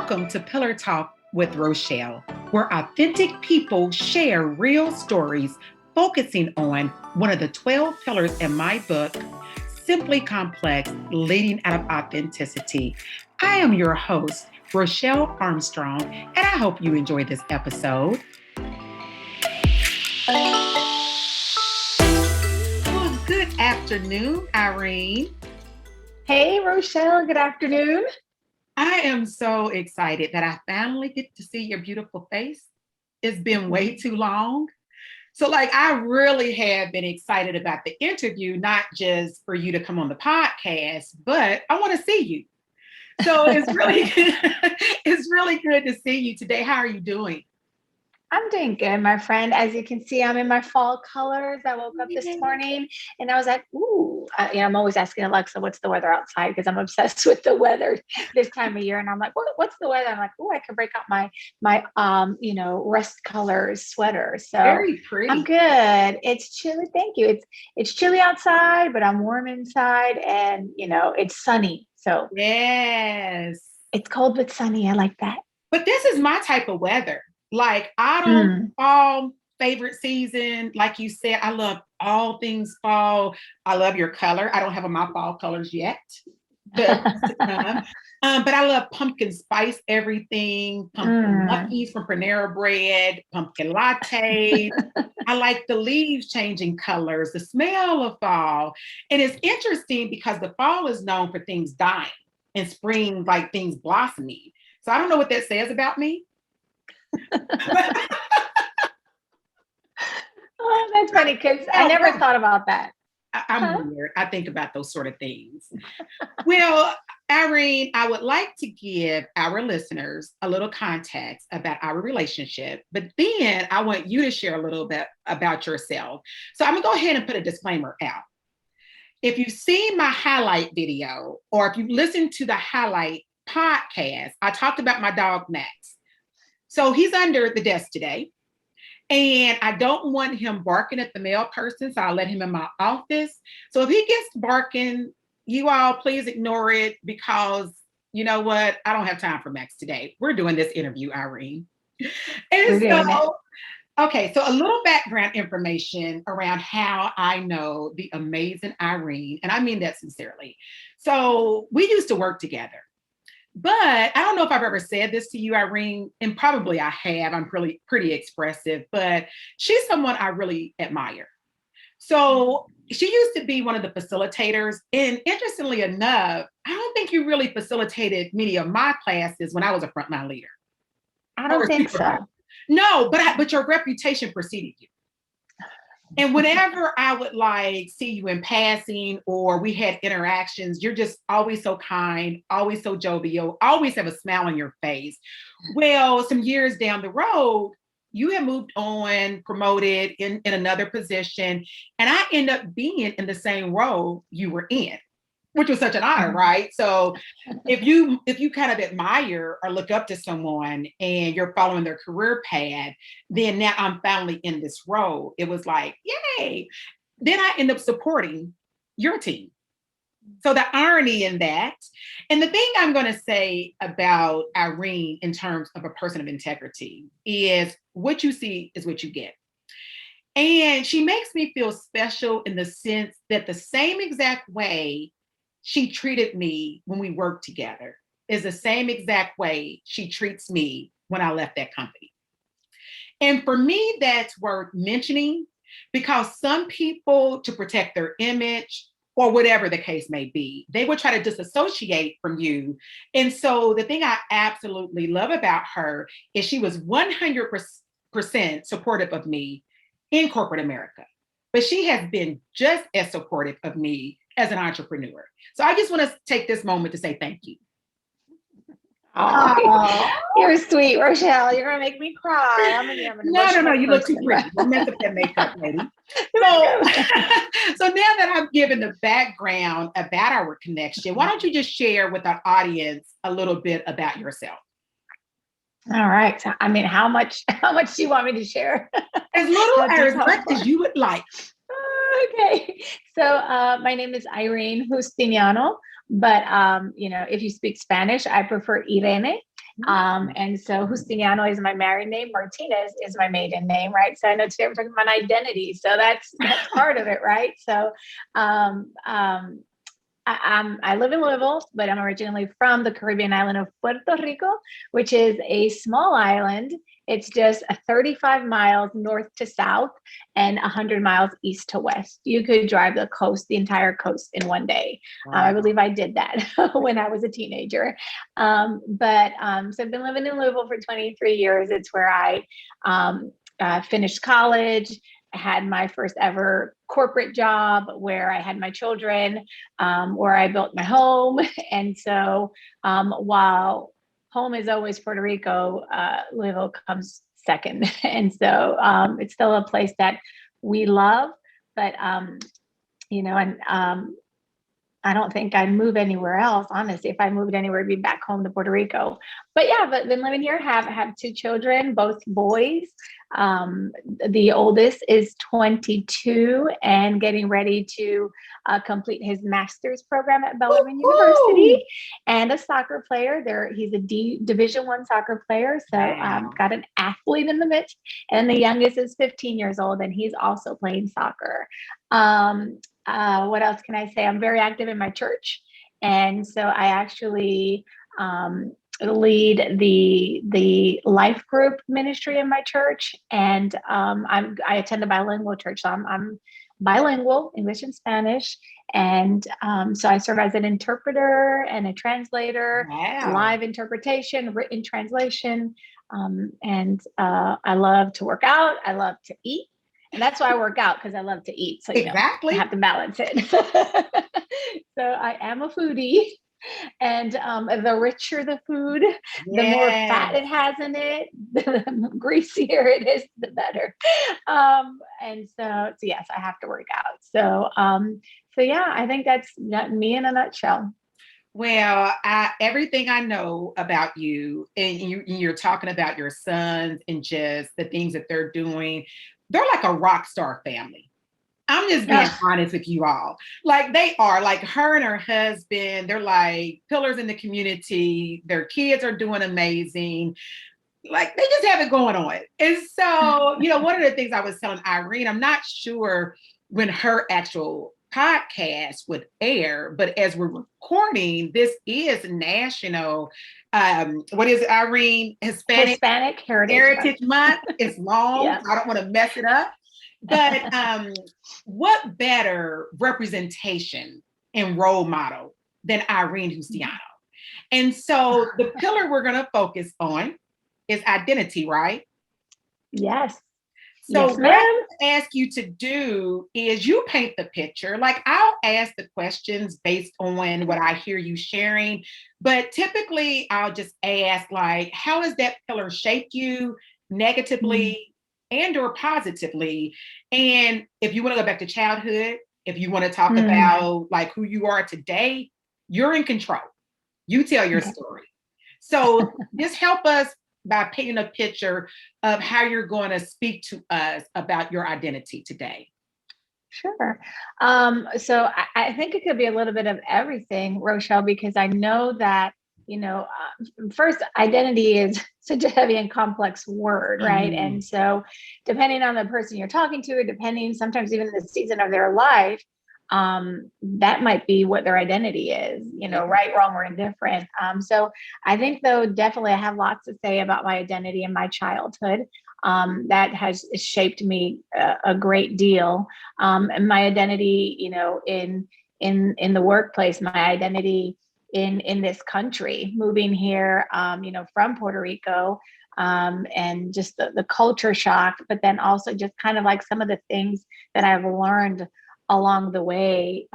Welcome to Pillar Talk with Rochelle, where authentic people share real stories focusing on one of the 12 pillars in my book, Simply Complex, Leading Out of Authenticity. I am your host, Rochelle Armstrong, and I hope you enjoy this episode. Well, good afternoon, Irene. Hey, Rochelle, good afternoon. I am so excited that I finally get to see your beautiful face. It's been way too long. So, I really have been excited about the interview, not just for you to come on the podcast, but I want to see you. So it's really, it's really good to see you today. How are you doing? I'm doing good, my friend. As you can see, I'm in my fall colors. I woke up this morning and I was like, ooh, I'm always asking Alexa, what's the weather outside? Because I'm obsessed with the weather this time of year. And I'm like, what's the weather? I'm like, oh, I can break out my rust colors sweater. So very pretty. I'm good. It's chilly. Thank you. It's chilly outside, but I'm warm inside and, it's sunny. So yes, it's cold, but sunny. I like that. But this is my type of weather. Autumn, fall, favorite season. Like you said, I love all things fall. I love your color. I don't have my fall colors yet. But I love pumpkin spice everything, pumpkin muffins from Panera Bread, pumpkin lattes. I like the leaves changing colors, the smell of fall. And it's interesting because the fall is known for things dying and spring, like things blossoming. So I don't know what that says about me. Oh, that's funny because I never thought about that. I'm weird. I think about those sort of things. Well, Irene, I would like to give our listeners a little context about our relationship, but then I want you to share a little bit about yourself. So I'm going to go ahead and put a disclaimer out. If you've seen my highlight video or if you listened to the highlight podcast, I talked about my dog, Max. So he's under the desk today. And I don't want him barking at the mail person, so I'll let him in my office. So if he gets barking, you all please ignore it because you know what? I don't have time for Max today. We're doing this interview, Irene. And so, okay, so a little background information around how I know the amazing Irene, and I mean that sincerely. So we used to work together. But I don't know if I've ever said this to you, Irene, and probably I have. I'm pretty expressive, but she's someone I really admire. So she used to be one of the facilitators. And interestingly enough, I don't think you really facilitated many of my classes when I was a frontline leader. I don't think so. No, but your reputation preceded you. And whenever I would see you in passing or we had interactions, you're just always so kind, always so jovial, always have a smile on your face. Well, some years down the road, you had moved on, promoted in another position, and I end up being in the same role you were in, which was such an honor, right? So if you kind of admire or look up to someone and you're following their career path, then now I'm finally in this role. It was like, yay. Then I end up supporting your team. So the irony in that, and the thing I'm going to say about Irene in terms of a person of integrity is what you see is what you get. And she makes me feel special in the sense that the same exact way she treated me when we worked together is the same exact way she treats me when I left that company. And for me, that's worth mentioning because some people, to protect their image or whatever the case may be, they would try to disassociate from you. And so the thing I absolutely love about her is she was 100% supportive of me in corporate America. But she has been just as supportive of me as an entrepreneur. So I just want to take this moment to say thank you. Oh, you're sweet, Rochelle. You're gonna make me cry. No. You look too pretty. Don't mess up that makeup, lady. So now that I've given the background about our connection, why don't you just share with our audience a little bit about yourself? All right. So, how much do you want me to share? As little or as much as you would like. Okay. So my name is Irene Justiniano, but if you speak Spanish, I prefer Irene. And so Justiniano is my married name. Martinez is my maiden name, right? So I know today we're talking about identity. So that's part of it, right? So I live in Louisville, but I'm originally from the Caribbean island of Puerto Rico, which is a small island. It's just 35 miles north to south and 100 miles east to west. You could drive the entire coast in one day. Wow. I believe I did that when I was a teenager. So I've been living in Louisville for 23 years. It's where I finished college. I had my first ever corporate job, where I had my children, where I built my home. And so while home is always Puerto Rico, Louisville comes second. And so it's still a place that we love, but I don't think I'd move anywhere else. Honestly, if I moved anywhere, it'd be back home to Puerto Rico. But yeah, but been living here, have two children, both boys. The oldest is 22 and getting ready to complete his master's program at Bellarmine University, and a soccer player. He's a Division I soccer player. So got an athlete in the midst. And the youngest is 15 years old, and he's also playing soccer. What else can I say? I'm very active in my church. And so I actually lead the life group ministry in my church. And I attend a bilingual church. So I'm bilingual, English and Spanish. And so I serve as an interpreter and a translator, live interpretation, written translation. And I love to work out. I love to eat. And that's why I work out, because I love to eat. So, I have to balance it. So I am a foodie. And the richer the food, the more fat it has in it, the greasier it is, the better. And so yes, I have to work out. So yeah, I think that's me in a nutshell. Well, everything I know about you, and you're talking about your sons and just the things that they're doing, they're like a rock star family. I'm just being honest with you all. Like, they are, like, her and her husband, they're like pillars in the community. Their kids are doing amazing. Like, they just have it going on. And so, one of the things I was telling Irene, I'm not sure when her actual podcast would air, but as we're recording, this is National, what is it, Irene? Hispanic Heritage Month. It's long. Yeah. I don't want to mess it up. But what better representation and role model than Irene Justiniano? And so the pillar we're going to focus on is identity, right? Yes. So what I ask you to do is you paint the picture. Like, I'll ask the questions based on what I hear you sharing, but typically I'll just ask, like, how has that pillar shaped you negatively and or positively? And if you want to go back to childhood, if you want to talk about like who you are today, you're in control. You tell your story. So just help us by painting a picture of how you're going to speak to us about your identity today. Sure. So I think it could be a little bit of everything, Rochelle, because I know that, first, identity is such a heavy and complex word, right? And so depending on the person you're talking to, depending sometimes even the season of their life, that might be what their identity is, right, wrong, or indifferent. So I think, though, definitely I have lots to say about my identity in my childhood. That has shaped me a great deal. And my identity, in the workplace, my identity in this country, moving here, from Puerto Rico, and just the culture shock, but then also just kind of like some of the things that I've learned along the way,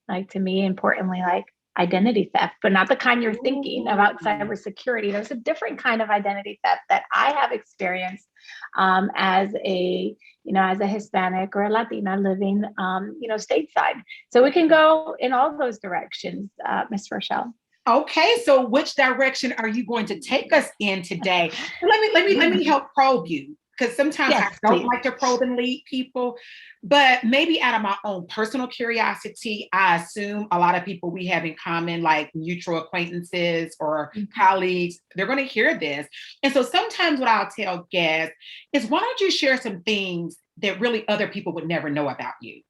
like, to me, importantly, like identity theft, but not the kind you're thinking about cybersecurity. There's a different kind of identity theft that I have experienced as a Hispanic or a Latina living, stateside. So we can go in all those directions, Ms. Rochelle. Okay, so which direction are you going to take us in today? Let me help probe you. because sometimes I Yes, don't please. like to probe and lead people, but maybe out of my own personal curiosity, I assume a lot of people we have in common, like mutual acquaintances or colleagues, they're going to hear this. And so sometimes what I'll tell guests is, why don't you share some things that really other people would never know about you?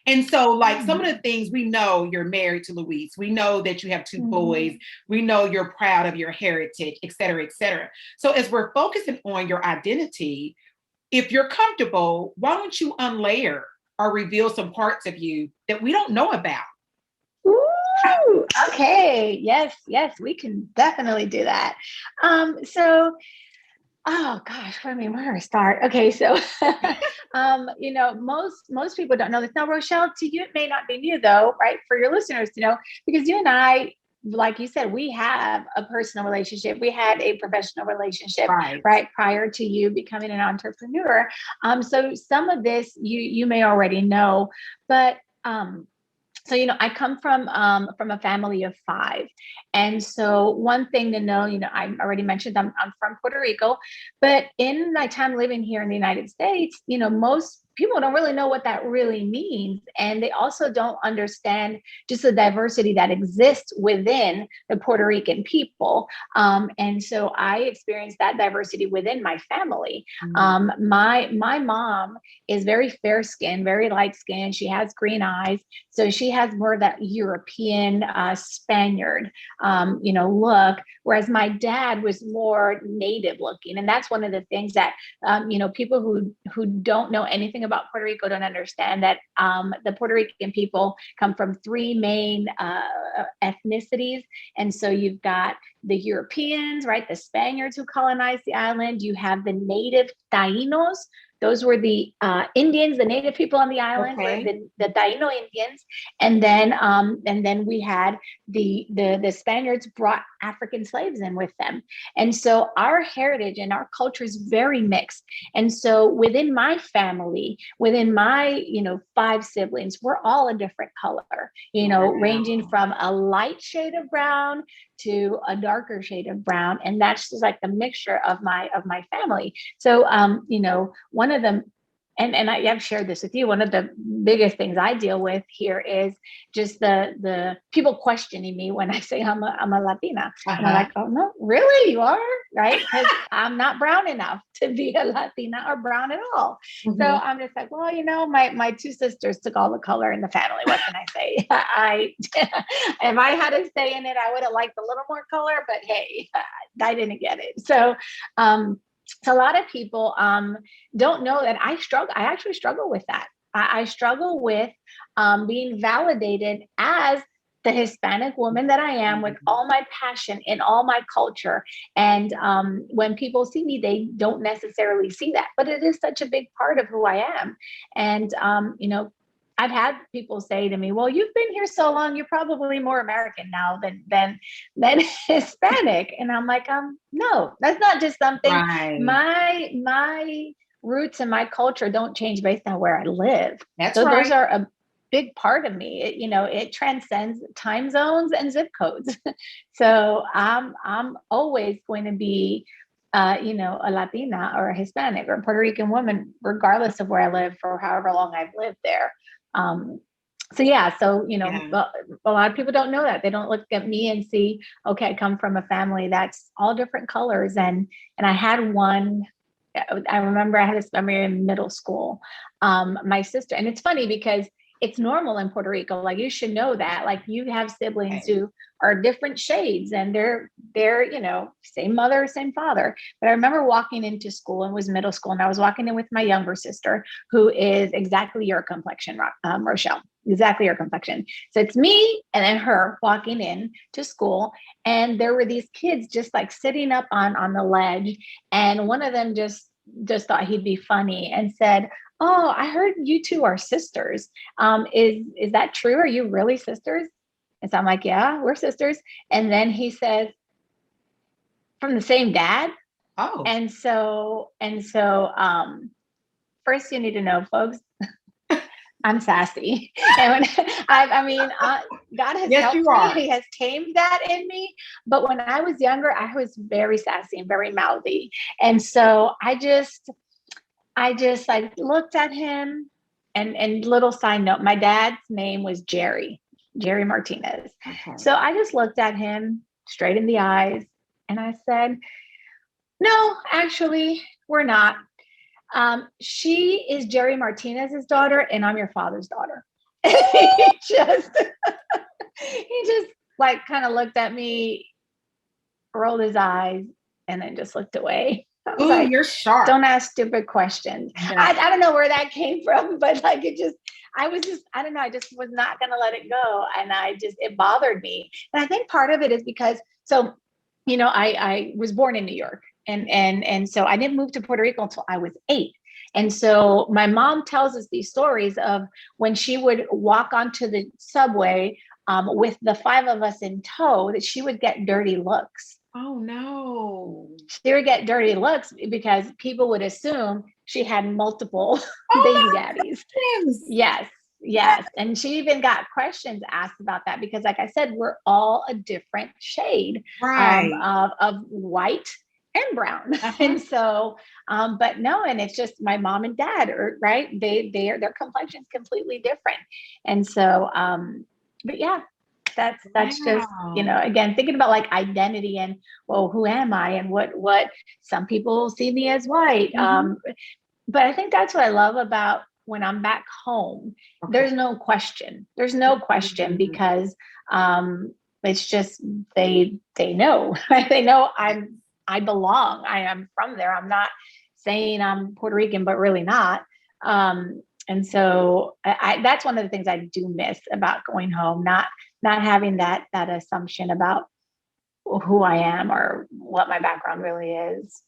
And so, like, some of the things, we know you're married to Luis. We know that you have two boys. We know you're proud of your heritage, et cetera, et cetera. So as we're focusing on your identity, if you're comfortable, why don't you unlayer or reveal some parts of you that we don't know about? Ooh, okay. Yes, yes, we can definitely do that. So oh gosh, I mean, where do I start? Okay, so most people don't know this. Now, Rochelle, to you, it may not be new though, right? For your listeners to know, because you and I, like you said, we have a personal relationship. We had a professional relationship, right, prior to you becoming an entrepreneur. So some of this you may already know, but so, I come from a family of 5. And so one thing to know, I already mentioned I'm from Puerto Rico, but in my time living here in the United States, most people don't really know what that really means. And they also don't understand just the diversity that exists within the Puerto Rican people. And so I experienced that diversity within my family. My mom is very fair skinned, very light skinned. She has green eyes. So she has more of that European Spaniard, look, whereas my dad was more native looking. And that's one of the things that, people who don't know anything about Puerto Rico don't understand, that the Puerto Rican people come from 3 main ethnicities. And so you've got the Europeans, right? The Spaniards who colonized the island. You have the native Tainos. Those were the Indians, the native people on the island, were the Taino Indians, and then we had the Spaniards brought African slaves in with them, and so our heritage and our culture is very mixed. And so within my family, within my 5 siblings, we're all a different color, ranging from a light shade of brown to a darker shade of brown, and that's just like the mixture of my family. So one of them, and I've shared this with you, one of the biggest things I deal with here is just the people questioning me when I say I'm a Latina. And I'm like, oh no, really, you are? Right? Because I'm not brown enough to be a Latina or brown at all. So I'm just like, well, my 2 sisters took all the color in the family. What can I say? If I had a say in it, I would have liked a little more color, but hey, I didn't get it. So a lot of people don't know that I actually struggle with that. I struggle with being validated as the Hispanic woman that I am, with all my passion in all my culture. And when people see me, they don't necessarily see that, but it is such a big part of who I am. And, I've had people say to me, well, you've been here so long, you're probably more American now than Hispanic. And I'm like, no, that's not just something. My roots and my culture don't change based on where I live. Those are a big part of me. It transcends time zones and zip codes. So I'm always going to be a Latina or a Hispanic or a Puerto Rican woman, regardless of where I live for however long I've lived there. A lot of people don't know that. They don't look at me and see, okay, I come from a family that's all different colors. And I had one, I remember I had this memory in middle school. My sister, and it's funny because it's normal in Puerto Rico. Like, you should know that, like, you have siblings who are different shades, and they're, same mother, same father. But I remember walking into school, and it was middle school, and I was walking in with my younger sister, who is exactly your complexion, Rochelle, exactly your complexion. So it's me and then her walking in to school. And there were these kids just like sitting up on the ledge. And one of them just thought he'd be funny and said, oh, I heard you 2 are sisters. Is that true? Are you really sisters? And so I'm like, yeah, we're sisters. And then he says, from the same dad? Oh. And so, first you need to know, folks, I'm sassy. And when, God has helped me. He has tamed that in me. But when I was younger, I was very sassy and very mouthy. And so I just, I looked at him, and little side note, my dad's name was Jerry Martinez. Okay. So I just looked at him straight in the eyes and I said, no, actually, we're not. She is Jerry Martinez's daughter, and I'm your father's daughter. he just, he just like kind of looked at me, rolled his eyes, and then just looked away. I was Ooh, like, you're sharp. don't ask stupid questions. No. I don't know where that came from, but like I don't know, I just was not going to let it go. And it bothered me. And I think part of it is because, so, I was born in New York, and so I didn't move to Puerto Rico until I was 8. And so my mom tells us these stories of when she would walk onto the subway with the 5 of us in tow, that she would get dirty looks. Oh no. She would get dirty looks because people would assume she had multiple baby daddies. Goodness. Yes. And she even got questions asked about that because, like I said, we're all a different shade Right. of white and brown. And so, but no, and it's just my mom and dad are right. Their complexions completely different. And so, but yeah, that's just, again, thinking about like identity and, well, who am I and what some people see me as white. But I think that's what I love about when I'm back home. Okay. There's no question because it's just, they know, they know I belong. I am from there. I'm not saying I'm Puerto Rican, but really not. And so that's one of the things I do miss about going home, not having that assumption about who I am or what my background really is.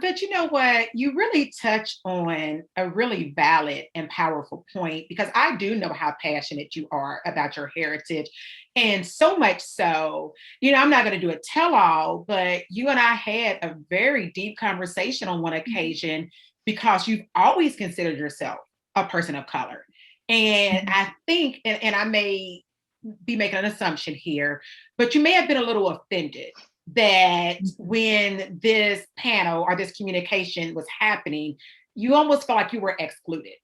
But you know what? You really touch on a really valid and powerful point, because I do know how passionate you are about your heritage. And so much so, I'm not going to do a tell-all, but you and I had a very deep conversation on one occasion because you've always considered yourself a person of color. And I think, and I may be making an assumption here, but you may have been a little offended that when this panel or this communication was happening, you almost felt like you were excluded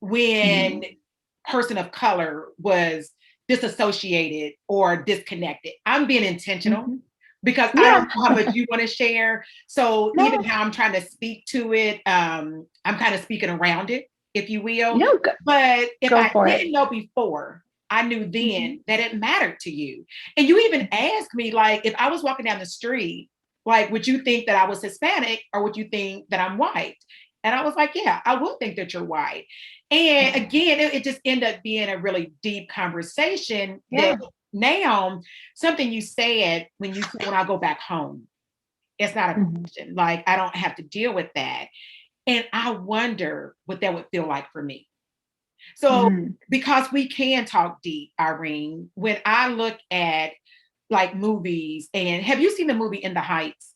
when person of color was disassociated or disconnected. I'm being intentional because I don't know how much you want to share. So even how I'm trying to speak to it, I'm kind of speaking around it, if you will. No, but if I didn't know before, I knew then that it mattered to you. And you even asked me, like, if I was walking down the street, like, would you think that I was Hispanic or would you think that I'm white? And I was like, yeah, I will think that you're white. And again, it just ended up being a really deep conversation that now something you said when I go back home, it's not a question. Like, I don't have to deal with that. And I wonder what that would feel like for me. So because we can talk deep, Irene, when I look at like movies, and have you seen the movie In the Heights?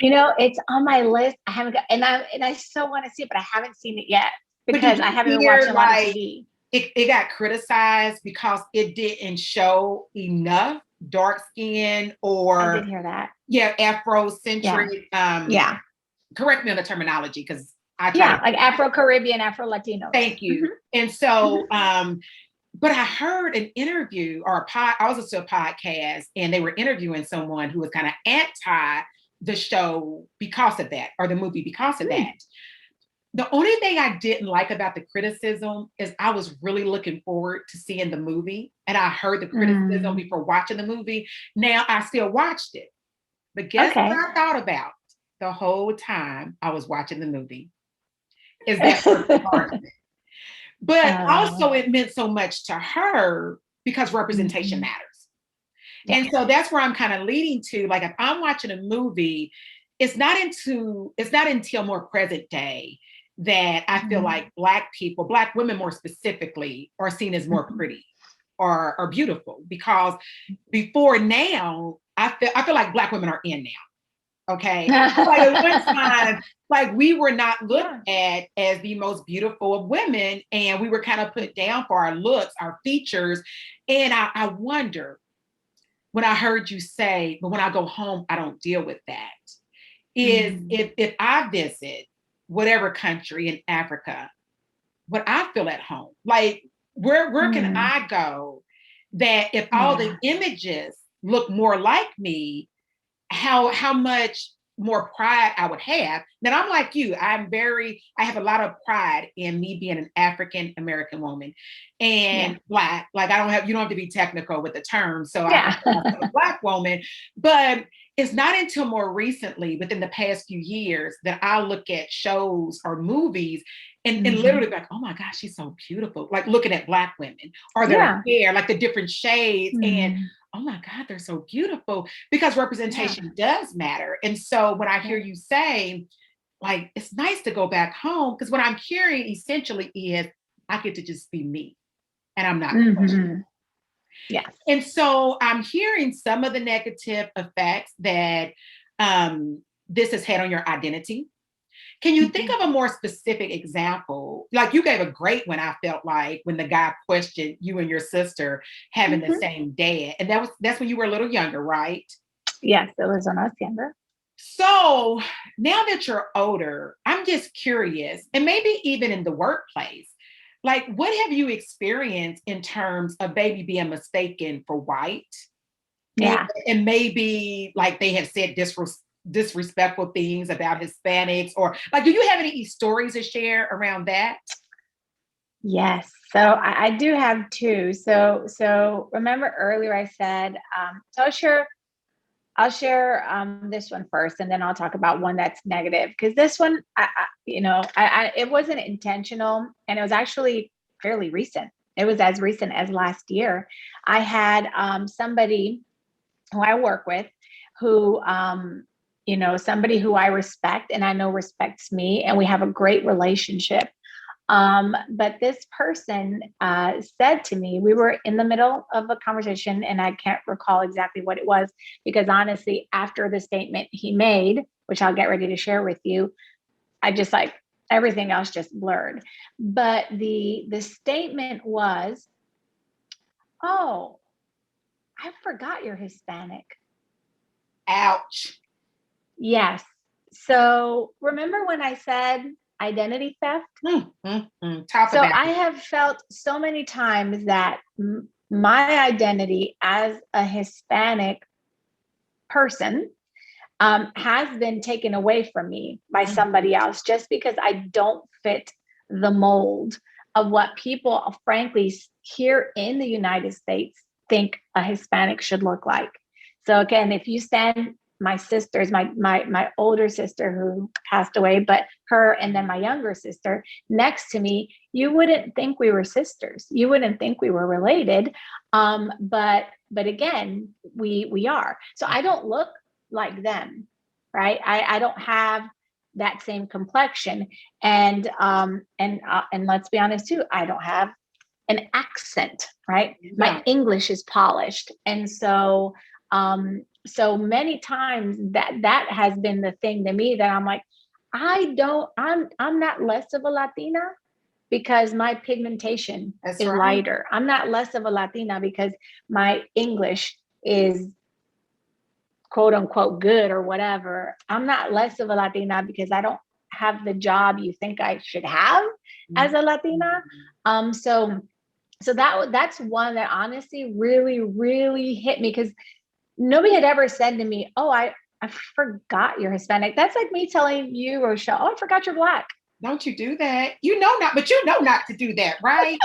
It's on my list. I haven't got, and I so want to see it, but I haven't seen it yet because I haven't been watching a lot of TV. It got criticized because it didn't show enough dark skin or I did hear that. Yeah, Afrocentric. Yeah. Correct me on the terminology because like Afro-Caribbean, Afro-Latino. Thank you. And so, but I heard an interview I was listening to a podcast and they were interviewing someone who was kind of anti the show because of that, or the movie because of that. The only thing I didn't like about the criticism is I was really looking forward to seeing the movie, and I heard the criticism before watching the movie. Now I still watched it, but guess what I thought about the whole time I was watching the movie? Is that part of it. But also it meant so much to her because representation matters. Yeah. And so that's where I'm kind of leading to, like, if I'm watching a movie, it's not until more present day that I feel like Black people, Black women more specifically, are seen as more pretty or beautiful, because before now, I feel like Black women are in now. Okay. Like at one time, like we were not looked at as the most beautiful of women, and we were kind of put down for our looks, our features. And I wonder, when I heard you say, but when I go home, I don't deal with that, is if I visit whatever country in Africa, would I feel at home? Like, where can I go that if all the images look more like me, how much more pride I would have? Then I'm like you. I have a lot of pride in me being an African American woman and Black. Like you don't have to be technical with the term. So I'm a Black woman, but it's not until more recently, within the past few years, that I look at shows or movies and literally like, oh my gosh, she's so beautiful. Like looking at Black women or their hair, like the different shades, and oh my God, they're so beautiful, because representation does matter. And so when I hear you say, like, it's nice to go back home, because what I'm hearing essentially is I get to just be me and I'm not questioned. Yes. And so I'm hearing some of the negative effects that this has had on your identity. Can you think of a more specific example? Like you gave a great one, I felt like, when the guy questioned you and your sister having the same dad. And that's when you were a little younger, right? Yes, it was when I was younger. So now that you're older, I'm just curious, and maybe even in the workplace, like what have you experienced in terms of baby being mistaken for white? Yeah. And maybe like they have said disrespectful things about Hispanics, or like, do you have any stories to share around that? Yes. So I do have two. So remember earlier I said, so I'll share this one first, and then I'll talk about one that's negative, because this one, it wasn't intentional, and it was actually fairly recent. It was as recent as last year. I had somebody who I work with who, somebody who I respect and I know respects me, and we have a great relationship. But this person said to me, we were in the middle of a conversation, and I can't recall exactly what it was, because honestly, after the statement he made, which I'll get ready to share with you, I just like everything else just blurred. But the statement was, "Oh, I forgot you're Hispanic." Ouch. Yes. So remember when I said identity theft? So I have felt so many times that my identity as a Hispanic person has been taken away from me by somebody else, just because I don't fit the mold of what people, frankly, here in the United States think a Hispanic should look like. So again, if you stand my sisters, my older sister who passed away, but her and then my younger sister next to me, you wouldn't think we were sisters. You wouldn't think we were related. But again, we are. So I don't look like them, right? I don't have that same complexion. And let's be honest too, I don't have an accent, right? Yeah. My English is polished. And so so many times that has been the thing to me, that I'm like, I'm not less of a Latina because my pigmentation is lighter. I'm not less of a Latina because my English is quote unquote good or whatever. I'm not less of a Latina because I don't have the job you think I should have as a Latina. So that's one that honestly really, really hit me, because nobody had ever said to me, "Oh, I forgot you're Hispanic." That's like me telling you, Rochelle, "Oh, I forgot you're Black." Don't you do that. But you know not to do that, right?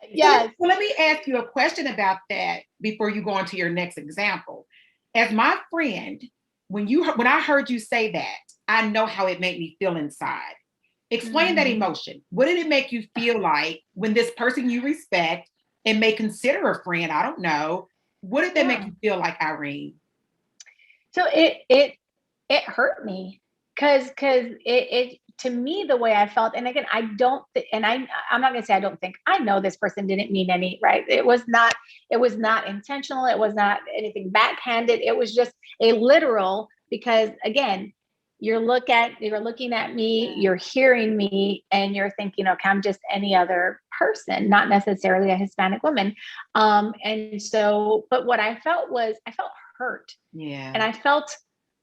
Yes. So let me ask you a question about that before you go on to your next example. As my friend, when I heard you say that, I know how it made me feel inside. Explain that emotion. What did it make you feel like when this person you respect and may consider a friend, I don't know, what did that make you feel like, Irene? So it hurt me, because it to me, the way I felt, and again, I'm not gonna say I don't think, I know this person didn't mean any, right? It was not intentional. It was not anything backhanded. It was just a literal, because again, you're looking at me, you're hearing me, and you're thinking, okay, I'm just any other person, not necessarily a Hispanic woman. And so, but what I felt was, I felt hurt. Yeah. And I felt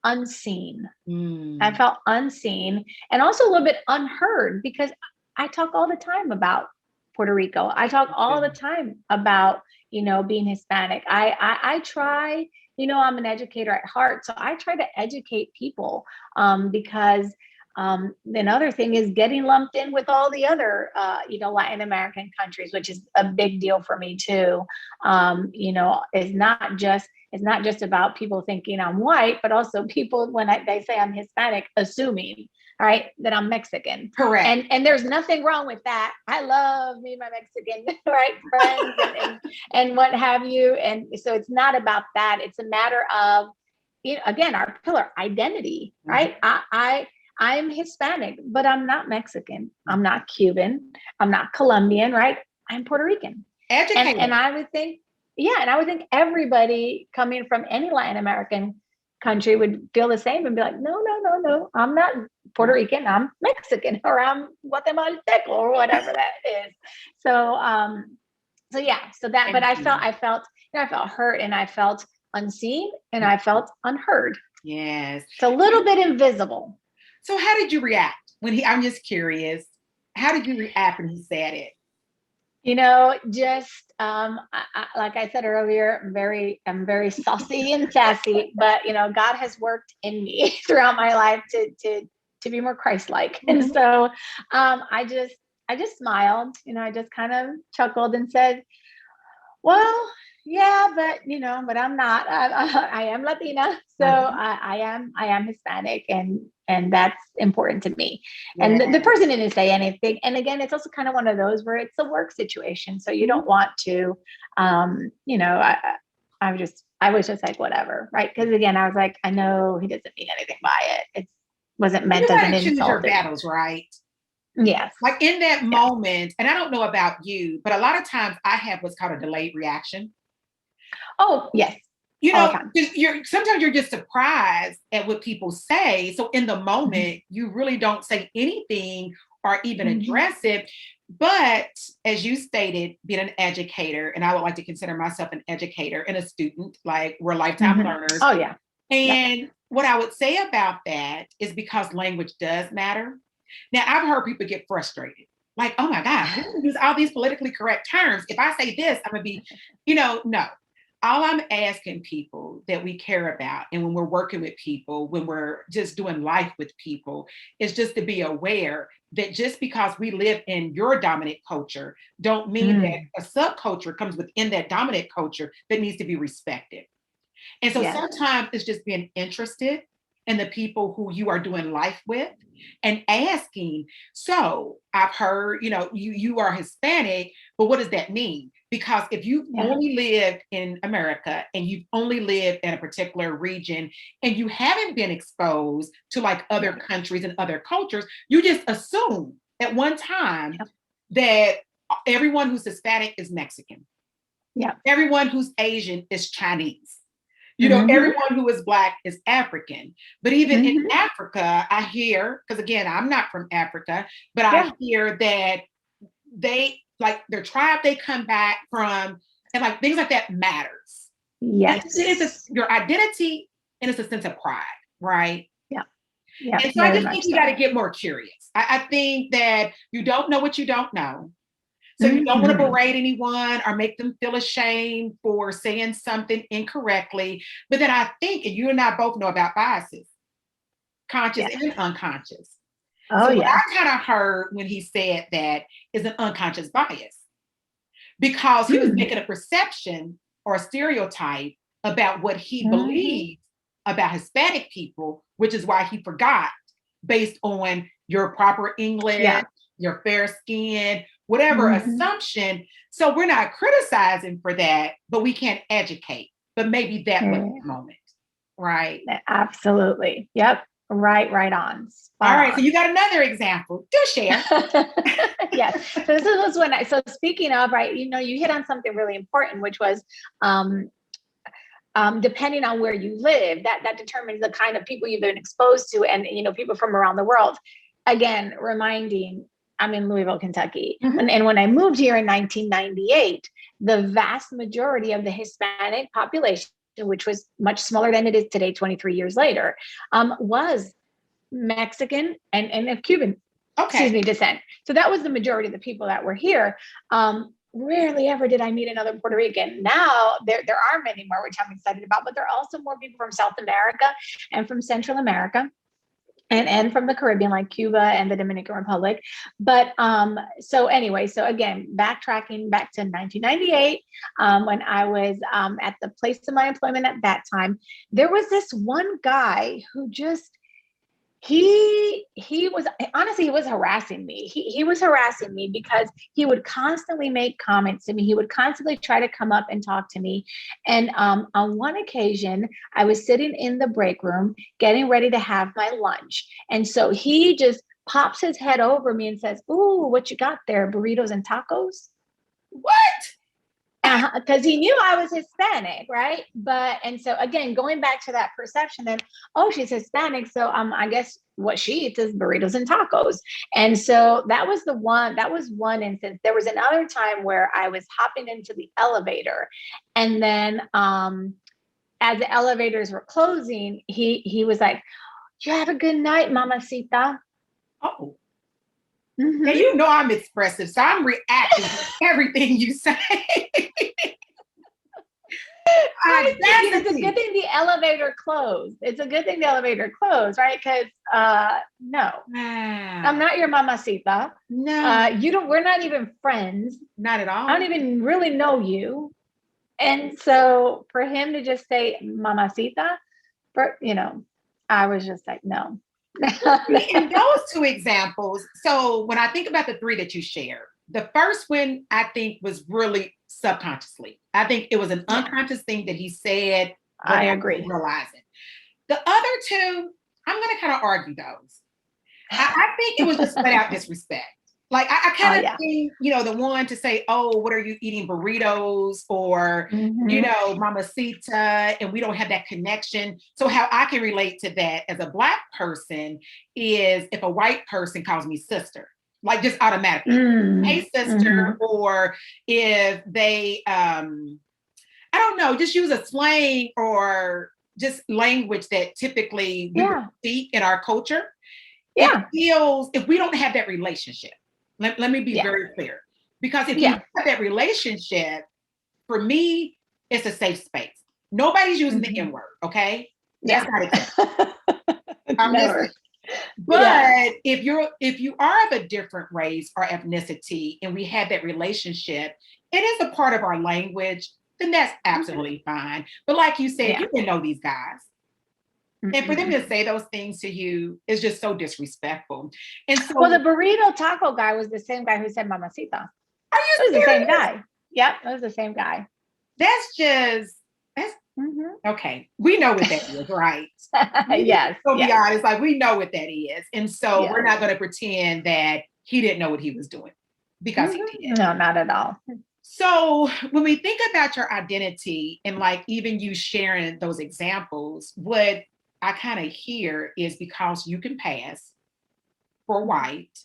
unseen. I Mm. felt unseen and also a little bit unheard because I talk all the time about Puerto Rico. I talk all the time about, being Hispanic. I try, I'm an educator at heart. So I try to educate people because another thing is getting lumped in with all the other, Latin American countries, which is a big deal for me too. It's not just about people thinking I'm white, but also people when they say I'm Hispanic, assuming, right, that I'm Mexican. Correct. And there's nothing wrong with that. I love me, my Mexican, right, friends and what have you. And so it's not about that. It's a matter of, again, our pillar identity, right? I'm Hispanic, but I'm not Mexican. I'm not Cuban. I'm not Colombian, right? I'm Puerto Rican. Educated. And I would think, everybody coming from any Latin American country would feel the same and be like, no, I'm not Puerto Rican. I'm Mexican, or I'm Guatemalteco, or whatever that is. So that, but I felt hurt, and I felt unseen, and I felt unheard. Yes. So a little bit invisible. So how did you react I'm just curious, how did you react when he said it? Just like I said earlier, I'm very saucy and sassy, but God has worked in me throughout my life to be more Christ-like. And so I just smiled, I just kind of chuckled and said, well, yeah, but I'm not. I am Latina, so I am Hispanic, and that's important to me. Yeah. And the person didn't say anything. And again, it's also kind of one of those where it's a work situation, so you don't want to, I was just like, whatever, right? Because again, I was like, I know he doesn't mean anything by it. It wasn't meant as an insult. Choose your battles, right? Yes. Like in that moment, and I don't know about you, but a lot of times I have what's called a delayed reaction. Oh, yes. Sometimes you're just surprised at what people say. So in the moment, you really don't say anything or even address it. But as you stated, being an educator, and I would like to consider myself an educator and a student, like we're lifetime learners. Oh, yeah. And what I would say about that is because language does matter. Now, I've heard people get frustrated. Like, oh my God, we use all these politically correct terms. If I say this, I'm going to be, no. All I'm asking people that we care about, and when we're working with people, when we're just doing life with people, is just to be aware that just because we live in your dominant culture, don't mean that a subculture comes within that dominant culture that needs to be respected. And so sometimes it's just being interested in the people who you are doing life with and asking, so I've heard, you are Hispanic, but what does that mean? Because if you've only lived in America and you've only lived in a particular region and you haven't been exposed to like other countries and other cultures, you just assume at one time that everyone who's Hispanic is Mexican. Yeah. Everyone who's Asian is Chinese. Everyone who is Black is African. But even in Africa, I hear, because again, I'm not from Africa, but I hear that they, like their tribe they come back from, and like things like that matters. Yes. It's your identity, and it's a sense of pride, right? Yeah. Yeah. And so I just think you got to get more curious. I think that you don't know what you don't know. So you don't want to berate anyone or make them feel ashamed for saying something incorrectly. But then I think, and you and I both know about biases, conscious and unconscious. Oh, so what I kind of heard when he said that is an unconscious bias, because he was making a perception or a stereotype about what he believes about Hispanic people, which is why he forgot based on your proper English, your fair skin, whatever assumption. So we're not criticizing for that, but we can't educate. But maybe that was the moment, right? Absolutely. Yep. Right on. All right. So you got another example. Do share. Yes. So this was so speaking of, right, you hit on something really important, which was depending on where you live, that determines the kind of people you've been exposed to, and people from around the world. Again, reminding, I'm in Louisville, Kentucky. And when I moved here in 1998, the vast majority of the Hispanic population which was much smaller than it is today, 23 years later, was Mexican and of Cuban, descent. So that was the majority of the people that were here. Rarely ever did I meet another Puerto Rican. Now there are many more, which I'm excited about, but there are also more people from South America and from Central America and from the Caribbean, like Cuba and the Dominican Republic. But so again, backtracking back to 1998, when I was at the place of my employment at that time, there was this one guy who just, he was harassing me. He was harassing me because he would constantly make comments to me. He would constantly try to come up and talk to me. And on one occasion, I was sitting in the break room getting ready to have my lunch. And so he just pops his head over me and says, "Ooh, what you got there? Burritos and tacos?" What? Because he knew I was Hispanic, right? And so again, going back to that perception that, oh, she's Hispanic, so I guess what she eats is burritos and tacos. And so that was one instance. There was another time where I was hopping into the elevator, and then as the elevators were closing, he was like, "You have a good night, mamacita." Oh. Mm-hmm. And you know I'm expressive, so I'm reacting to everything you say. It's a good thing the elevator closed. Right? Because no, I'm not your mamacita. No, we're not even friends. Not at all. I don't even really know you. And so for him to just say mamacita, I was just like, no. In those two examples, so when I think about the three that you shared, the first one I think was really subconsciously. I think it was an unconscious thing that he said. I agree. Realizing. The other two, I'm going to kind of argue those. I think it was just flat out disrespect. Like I kind of think, the one to say, "Oh, what are you eating, burritos?" or, mamacita, and we don't have that connection. So how I can relate to that as a Black person is if a white person calls me sister, like just automatically, "Hey, sister," or if they, I don't know, just use a slang or just language that typically we would speak in our culture. It feels, if we don't have that relationship, let me be very clear, because if you have that relationship, for me, it's a safe space. Nobody's using the N word, okay? That's not acceptable. But if you are of a different race or ethnicity, and we have that relationship, it is a part of our language, then that's absolutely fine. But like you said, you didn't know these guys. And for them to say those things to you is just so disrespectful. And so, well, the burrito taco guy was the same guy who said mamacita. Are you serious? It was the same guy. Yep, it was the same guy. That's okay. We know what that is, right? Yes. So be honest, like we know what that is. And so we're not going to pretend that he didn't know what he was doing, because he did. No, not at all. So when we think about your identity, and like even you sharing those examples, what I kind of hear is because you can pass for white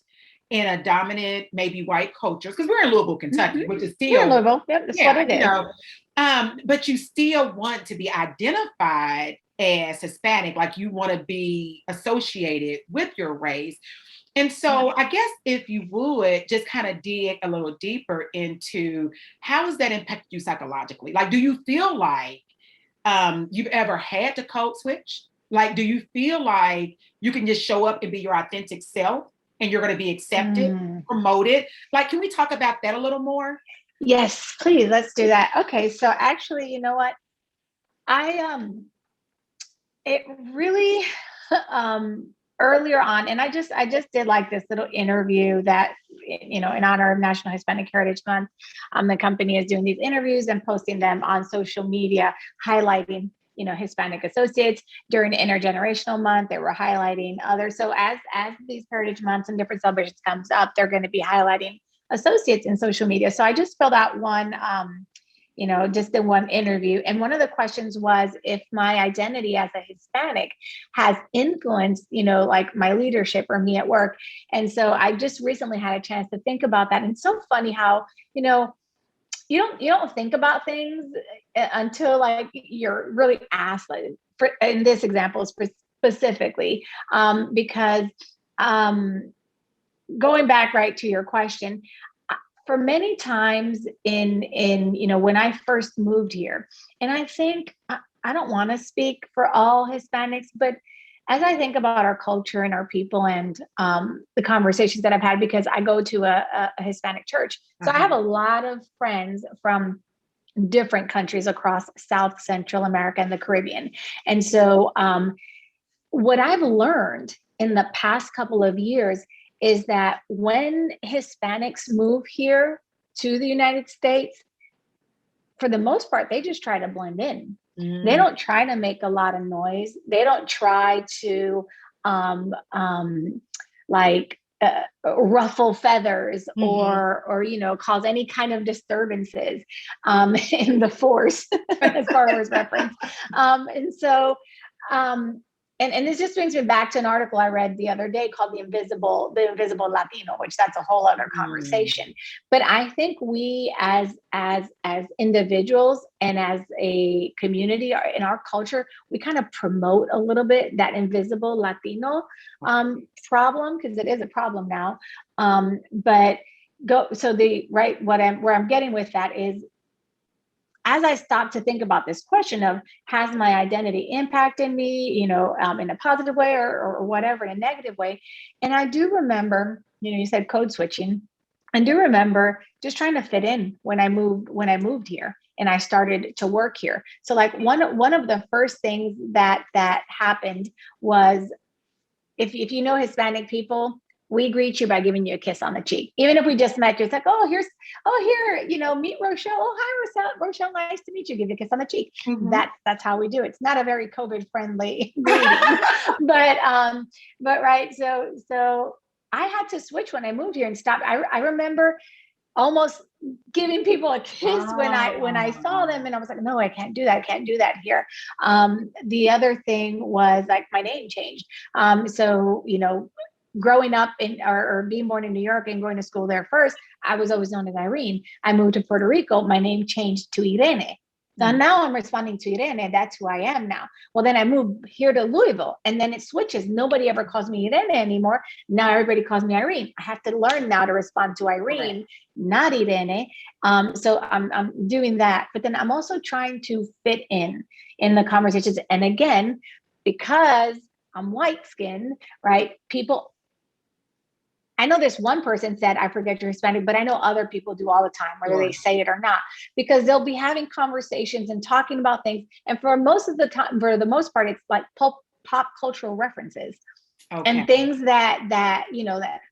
in a dominant, maybe white culture, because we're in Louisville, Kentucky, which is still, we're in Louisville. Yep, that's what it is. But you still want to be identified as Hispanic, like you want to be associated with your race. And so I guess if you would just kind of dig a little deeper into how has that impacted you psychologically? Like, do you feel like you've ever had to code switch? Like, do you feel like you can just show up and be your authentic self and you're going to be accepted, promoted? Like, can we talk about that a little more? Yes, please. Let's do that. Okay. So actually, you know what? It really, earlier on, and I just did like this little interview that, in honor of National Hispanic Heritage Month. The company is doing these interviews and posting them on social media, highlighting, Hispanic associates. During Intergenerational Month, they were highlighting others. So as these Heritage Months and different celebrations comes up, they're going to be highlighting associates in social media. So I just filled out one, just in one interview. And one of the questions was if my identity as a Hispanic has influenced, like my leadership or me at work. And so I just recently had a chance to think about that. And it's so funny how, you don't think about things until like you're really asked, like in this example specifically, because going back right to your question, for many times in when I first moved here, and I think I don't want to speak for all Hispanics, but as I think about our culture and our people and the conversations that I've had, because I go to a Hispanic church, so I have a lot of friends from different countries across South Central America and the Caribbean, and so what I've learned in the past couple of years is that when Hispanics move here to the United States, for the most part, they just try to blend in. They don't try to make a lot of noise. They don't try to ruffle feathers or cause any kind of disturbances in the force as far as reference. And so and this just brings me back to an article I read the other day called the Invisible Latino, which that's a whole other conversation. But I think we as individuals and as a community in our culture, we kind of promote a little bit that invisible Latino problem, because it is a problem now. Where I'm getting with that is, as I stopped to think about this question of, has my identity impacted me, in a positive way or whatever, in a negative way? And I do remember, you said code switching. I do remember just trying to fit in when I moved here and I started to work here. So like one of the first things that happened was, if you know Hispanic people, we greet you by giving you a kiss on the cheek. Even if we just met you, it's like, here, meet Rochelle. Oh, hi, Rochelle, nice to meet you. Give you a kiss on the cheek. That's how we do it. It's not a very COVID friendly greeting, but right. So I had to switch when I moved here and stop. I remember almost giving people a kiss when I saw them, and I was like, no, I can't do that. I can't do that here. The other thing was like my name changed. So growing up or being born in New York and going to school there first, I was always known as Irene. I moved to Puerto Rico. My name changed to Irene. So now I'm responding to Irene. That's who I am now. Well, then I moved here to Louisville, and then it switches. Nobody ever calls me Irene anymore. Now everybody calls me Irene. I have to learn now to respond to Irene, not Irene. So I'm doing that. But then I'm also trying to fit in the conversations. And again, because I'm white skinned, right? I know this one person said, I forget you're Hispanic, but I know other people do all the time, whether they say it or not, because they'll be having conversations and talking about things. And for the most part, it's like pop cultural references and things that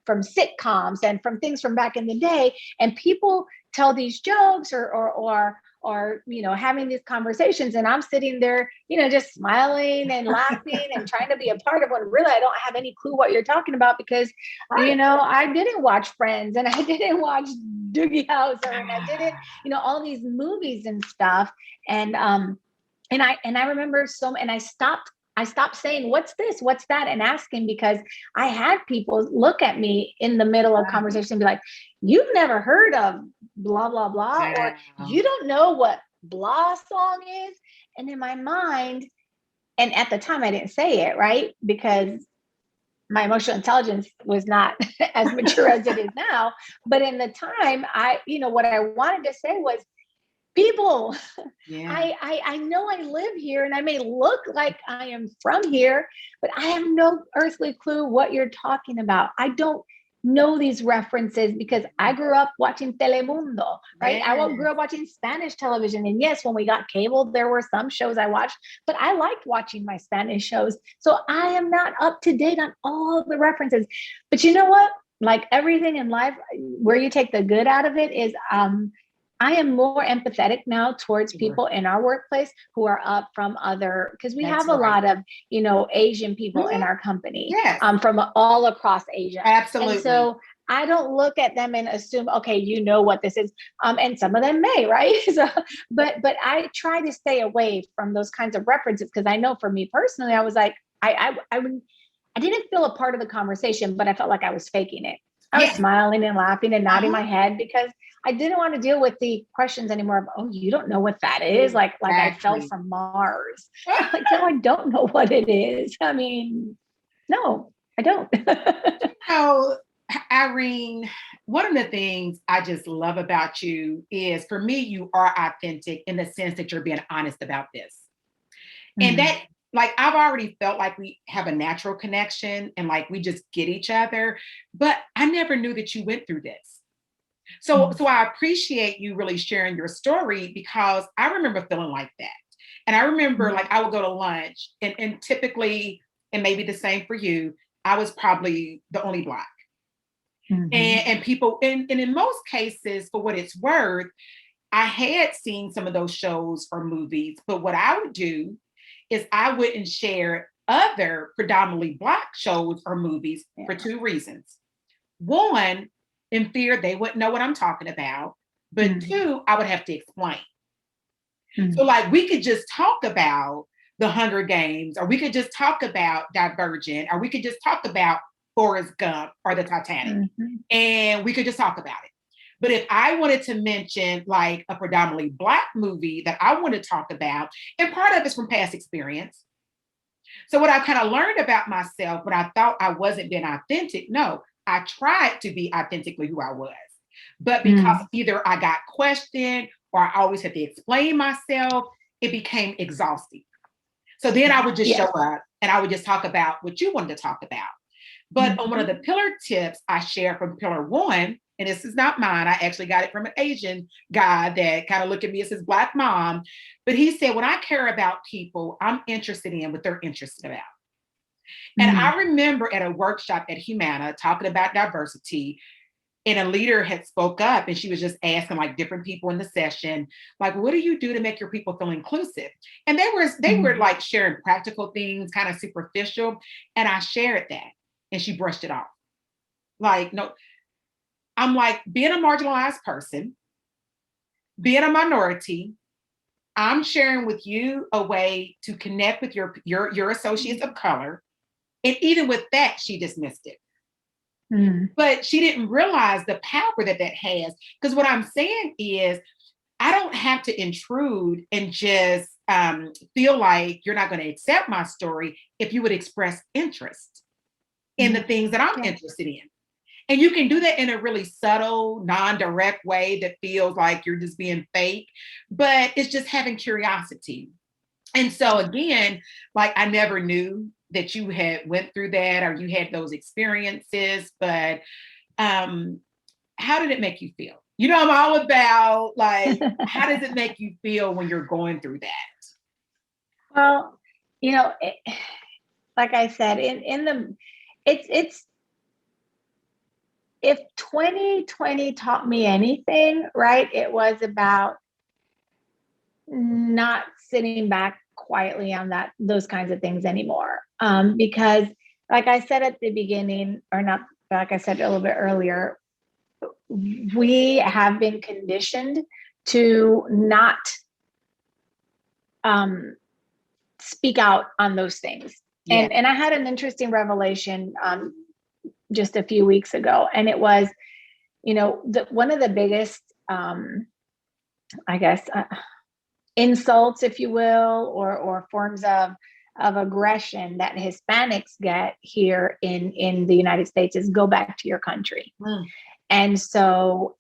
from sitcoms and from things from back in the day. And people tell these jokes or having these conversations, and I'm sitting there, just smiling and laughing and trying to be a part of one. Really, I don't have any clue what you're talking about, because, I didn't watch Friends, and I didn't watch Doogie Howser, and I didn't, all these movies and stuff. And I remember and I stopped saying, what's this, what's that, and asking, because I had people look at me in the middle of conversation and be like, you've never heard of blah, blah, blah, or you don't know what blah song is. And in my mind, and at the time I didn't say it, right? Because my emotional intelligence was not as mature as it is now. But in the time, what I wanted to say was, people, I know I live here and I may look like I am from here, but I have no earthly clue what you're talking about. I don't know these references because I grew up watching Telemundo, right? I grew up watching Spanish television. And yes, when we got cable, there were some shows I watched, but I liked watching my Spanish shows. So I am not up to date on all the references. But you know what? Like everything in life, where you take the good out of it is, I am more empathetic now towards people in our workplace who are up from because we have a lot of, Asian people in our company, from all across Asia. Absolutely. And so I don't look at them and assume, okay, what this is. And some of them may, right? So, but I try to stay away from those kinds of references, because I know for me personally, I was like, I didn't feel a part of the conversation, but I felt like I was faking it. I was smiling and laughing and nodding my head, because I didn't want to deal with the questions anymore of, oh, you don't know what that is. Like I fell from Mars. Like, no, I don't know what it is. I mean, no, I don't. So, Irene, one of the things I just love about you is, for me, you are authentic in the sense that you're being honest about this. And that, like, I've already felt like we have a natural connection and like we just get each other, but I never knew that you went through this. So I appreciate you really sharing your story, because I remember feeling like that. And I remember like I would go to lunch and typically, and maybe the same for you, I was probably the only Black. And people, and in most cases, for what it's worth, I had seen some of those shows or movies, but what I would do is I wouldn't share other predominantly Black shows or movies for two reasons. One, in fear they wouldn't know what I'm talking about, but two, I would have to explain. So like we could just talk about the Hunger Games, or we could just talk about Divergent, or we could just talk about Forrest Gump or the Titanic, and we could just talk about it. But if I wanted to mention like a predominantly Black movie that I want to talk about, and part of it's from past experience. So what I kind of learned about myself, when I thought I wasn't being authentic, no, I tried to be authentically who I was. But because either I got questioned or I always had to explain myself, it became exhausting. So then I would just show up and I would just talk about what you wanted to talk about. But on one of the pillar tips I share from pillar one, and this is not mine, I actually got it from an Asian guy that kind of looked at me as his Black mom. But he said, when I care about people, I'm interested in what they're interested about. And I remember at a workshop at Humana talking about diversity, and a leader had spoke up and she was just asking like different people in the session, like, what do you do to make your people feel inclusive? And they were like sharing practical things, kind of superficial. And I shared that and she brushed it off. Like, no, I'm like, being a marginalized person, being a minority, I'm sharing with you a way to connect with your associates of color. And even with that, she dismissed it. But she didn't realize the power that has. Because what I'm saying is, I don't have to intrude and just feel like you're not going to accept my story if you would express interest in the things that I'm interested in. And you can do that in a really subtle, non-direct way that feels like you're just being fake, but it's just having curiosity. And so again, like I never knew that you had went through that or you had those experiences, but how did it make you feel? You know, I'm all about like, how does it make you feel when you're going through that? Well, you know, like I said, it's if 2020 taught me anything, right, it was about not sitting back quietly on those kinds of things anymore. Because like I said at the beginning, or not, like I said a little bit earlier, we have been conditioned to not speak out on those things. Yeah. And I had an interesting revelation just a few weeks ago, and it was, you know, one of the biggest, I guess, insults, if you will, or forms of aggression that Hispanics get here in the United States is go back to your country. And so,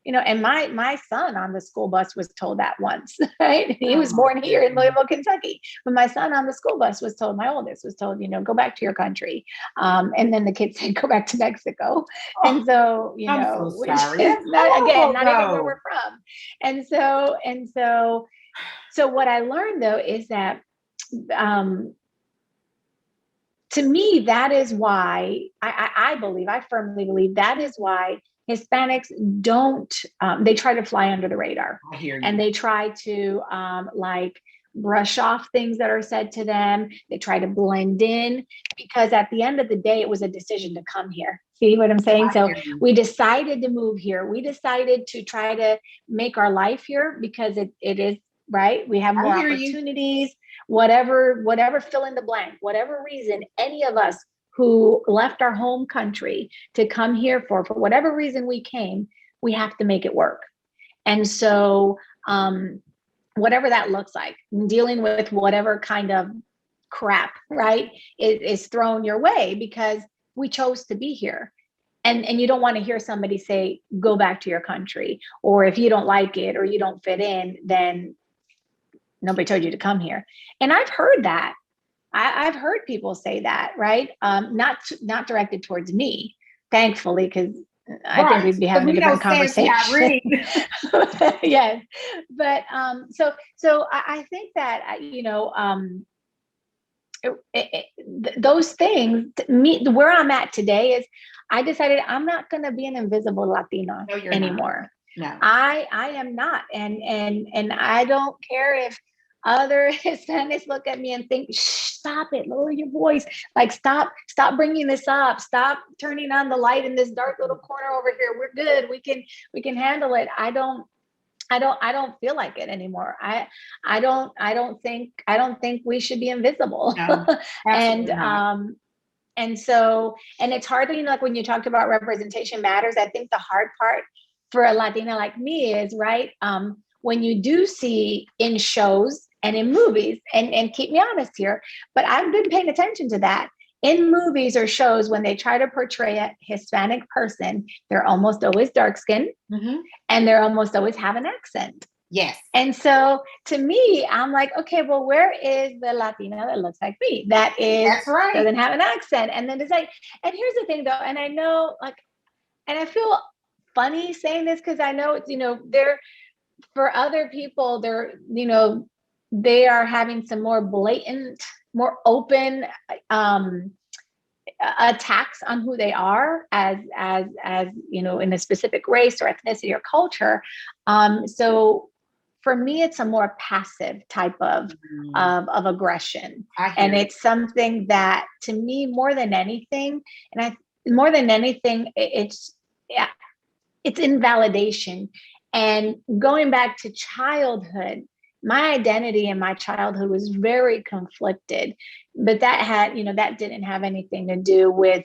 you know, and my son on the school bus was told that once, right? He was born here in Louisville, Kentucky. But my son on the school bus was told, my oldest was told, you know, go back to your country. And then the kids said, go back to Mexico. And so, you know, so sorry. Which is not even where we're from. And so what I learned though, is that, to me, that is why I firmly believe that is why Hispanics don't, they try to fly under the radar. I hear you. And they try to like brush off things that are said to them. They try to blend in, because at the end of the day, it was a decision to come here. See what I'm saying? So we decided to move here. We decided to try to make our life here because it is, right? We have more opportunities, whatever, fill in the blank, whatever reason, any of us who left our home country to come here for whatever reason we came, we have to make it work. And so whatever that looks like, dealing with whatever kind of crap, right, is thrown your way because we chose to be here. And you don't want to hear somebody say, go back to your country, or if you don't like it or you don't fit in, then nobody told you to come here. And I've heard that. I've heard people say that, right? Not directed towards me, thankfully, because I think we'd be having a different conversation. Yes, but so I think that those things, me, where I'm at today is I decided I'm not going to be an invisible Latina anymore. No, I am not, and I don't care if other Hispanics look at me and think, stop it, lower your voice, like stop bringing this up, stop turning on the light in this dark little corner over here. We're good. We can handle it. I don't feel like it anymore. I don't think we should be invisible. No, and so, and it's hard, like when you talked about representation matters, I think the hard part for a Latina like me is, right, when you do see in shows and in movies, and keep me honest here, but I've been paying attention to that. In movies or shows, when they try to portray a Hispanic person, they're almost always dark-skinned, and they're almost always have an accent. Yes. And so to me, I'm like, okay, well, where is the Latina that looks like me? That's right. Doesn't have an accent. And then it's like, and here's the thing though, and I know, like, and I feel funny saying this because I know it's, they're, for other people, they're, they are having some more blatant, more open attacks on who they are as in a specific race or ethnicity or culture. So for me, it's a more passive type of aggression, and it's something that, to me, more than anything, it's invalidation. And going back to childhood, my identity in my childhood was very conflicted, but that had, that didn't have anything to do with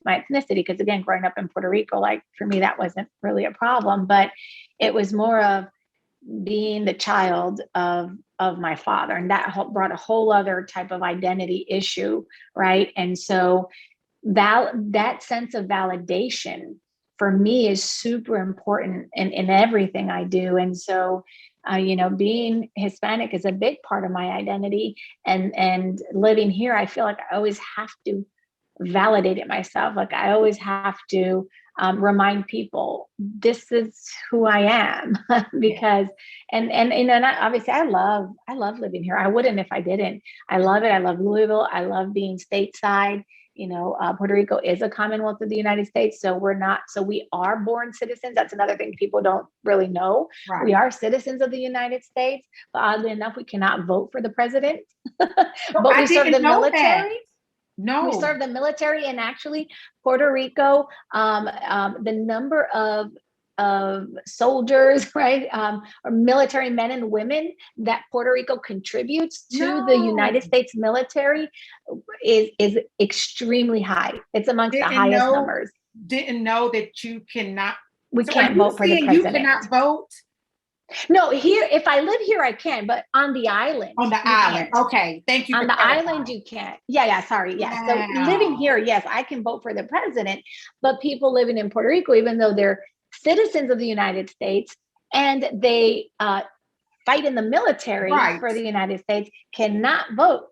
my ethnicity. Because again, growing up in Puerto Rico, like for me, that wasn't really a problem, but it was more of being the child of my father. And that brought a whole other type of identity issue. Right. And so that sense of validation for me is super important in everything I do. And so, being Hispanic is a big part of my identity, and living here, I feel like I always have to validate it myself. Like I always have to remind people this is who I am because, and obviously I love living here. I wouldn't if I didn't. I love it. I love Louisville. I love being stateside. Puerto Rico is a Commonwealth of the United States. So we are born citizens. That's another thing people don't really know. Right. We are citizens of the United States, but oddly enough, we cannot vote for the president, but we serve the military. No, we serve the military, and actually Puerto Rico, the number of soldiers, right, or military men and women that Puerto Rico contributes to the United States military is extremely high. It's amongst the highest numbers. Didn't know that you cannot. We can't vote for the president. You cannot vote. No, here, if I live here, I can, but on the island. On the island. Can't. Okay. Thank you. On the island, you can't. Yeah. Sorry. Yes. Wow. So living here, yes, I can vote for the president, but people living in Puerto Rico, even though they're citizens of the United States and they fight in the military for the United States, cannot vote.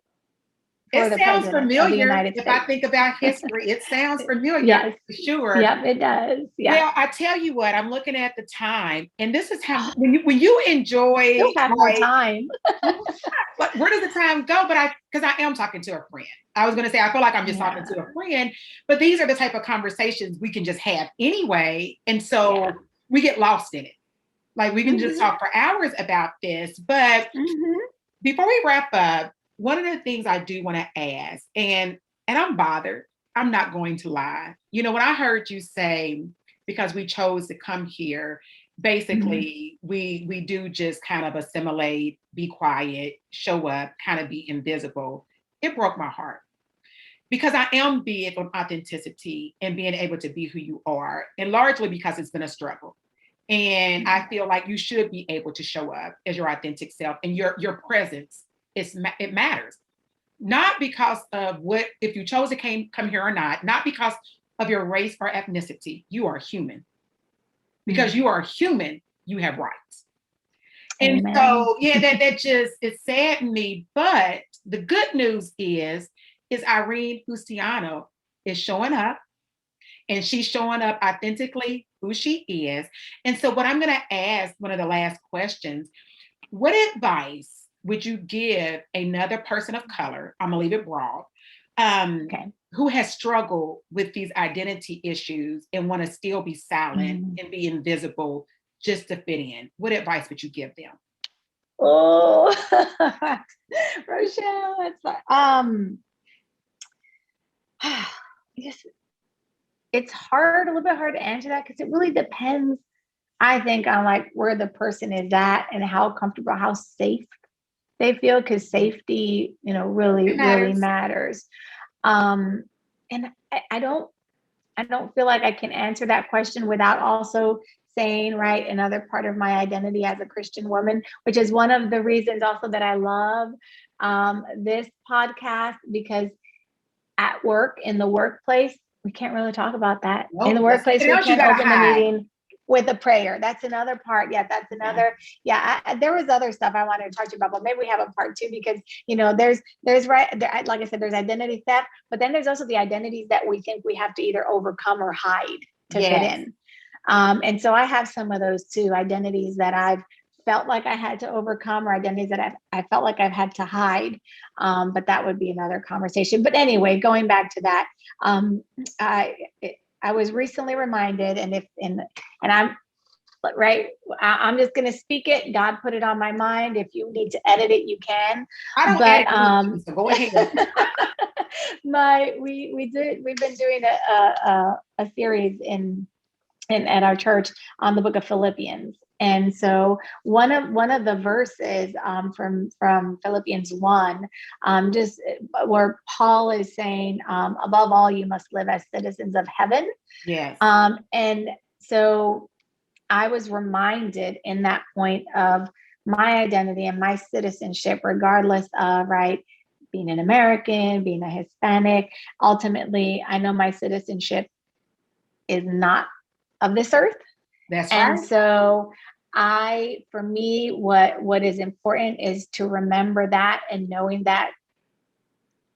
It sounds familiar. If I think about history, it sounds familiar. Yes, for sure. Yep, it does. Yeah. Well, I tell you what, I'm looking at the time, and this is how when you enjoy. You have more time. Where does the time go? But because I am talking to a friend. I was going to say I feel like I'm just talking to a friend, but these are the type of conversations we can just have anyway, and so we get lost in it. Like we can just talk for hours about this. But before we wrap up, one of the things I do want to ask, and I'm bothered, I'm not going to lie. When I heard you say, because we chose to come here, basically we do just kind of assimilate, be quiet, show up, kind of be invisible. It broke my heart. Because I am big on authenticity and being able to be who you are, and largely because it's been a struggle. And I feel like you should be able to show up as your authentic self, and your presence it matters. Not because of what if you chose to come here or not because of your race or ethnicity. You are human. Because you are human, you have rights. And Amen. so, yeah, that just it saddened me. But the good news is Irene Justiniano is showing up, and she's showing up authentically who she is. And so, what I'm going to ask, one of the last questions, what advice would you give another person of color? I'm gonna leave it broad. Okay. Who has struggled with these identity issues and want to still be silent and be invisible just to fit in? What advice would you give them? Oh, Rochelle, it's like, yes, it's hard, a little bit hard to answer that because it really depends, I think, on like where the person is at and how comfortable, how safe they feel, because safety, really matters. And I don't feel like I can answer that question without also saying, right, another part of my identity as a Christian woman, which is one of the reasons also that I love this podcast, because at work, in the workplace, we can't really talk about that. Nope, In the workplace, we can't open the meeting with a prayer. That's another part. Yeah, that's another. Yeah, there was other stuff I wanted to talk to you about, but maybe we have a part two, because there's right there, like I said, there's identity theft, but then there's also the identities that we think we have to either overcome or hide to fit in. And so I have some of those too, identities that I've felt like I had to overcome, or identities that I felt like I've had to hide. But that would be another conversation. But anyway, going back to that, I was recently reminded, and I'm right. I'm just going to speak it. God put it on my mind. If you need to edit it, you can. I don't edit, so go ahead. We've been doing a series at our church on the book of Philippians. And so one of the verses from Philippians 1, just where Paul is saying, above all, you must live as citizens of heaven. Yes. And so I was reminded in that point of my identity and my citizenship, regardless of, right, being an American, being a Hispanic. Ultimately, I know my citizenship is not of this earth. That's right. And so for me, what is important is to remember that, and knowing that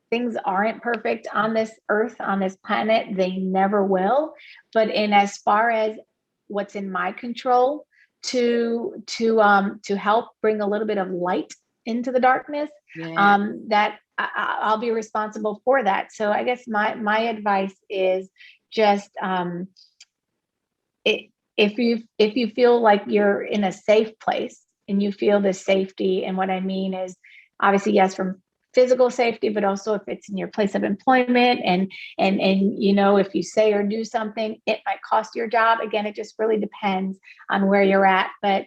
things aren't perfect on this earth, on this planet. They never will. But in as far as what's in my control to help bring a little bit of light into the darkness, that I'll be responsible for that. So I guess my advice is just, if you feel like you're in a safe place and you feel the safety, and what I mean is obviously, yes, from physical safety, but also if it's in your place of employment, and if you say or do something, it might cost your job. Again, it just really depends on where you're at, but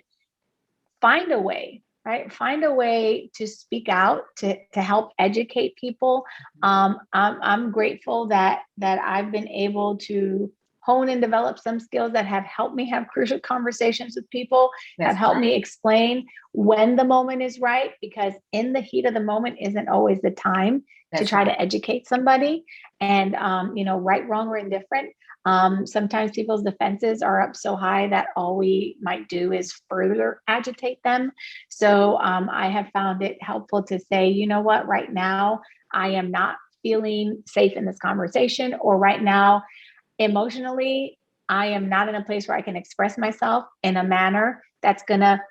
find a way, right? Find a way to speak out, to help educate people. I'm grateful that I've been able to hone and develop some skills that have helped me have crucial conversations with people, have helped me explain when the moment is right, because in the heat of the moment isn't always the time to try to educate somebody. And, right, wrong, or indifferent. Sometimes people's defenses are up so high that all we might do is further agitate them. So I have found it helpful to say, you know what, right now, I am not feeling safe in this conversation, or right now, emotionally, I am not in a place where I can express myself in a manner that's going to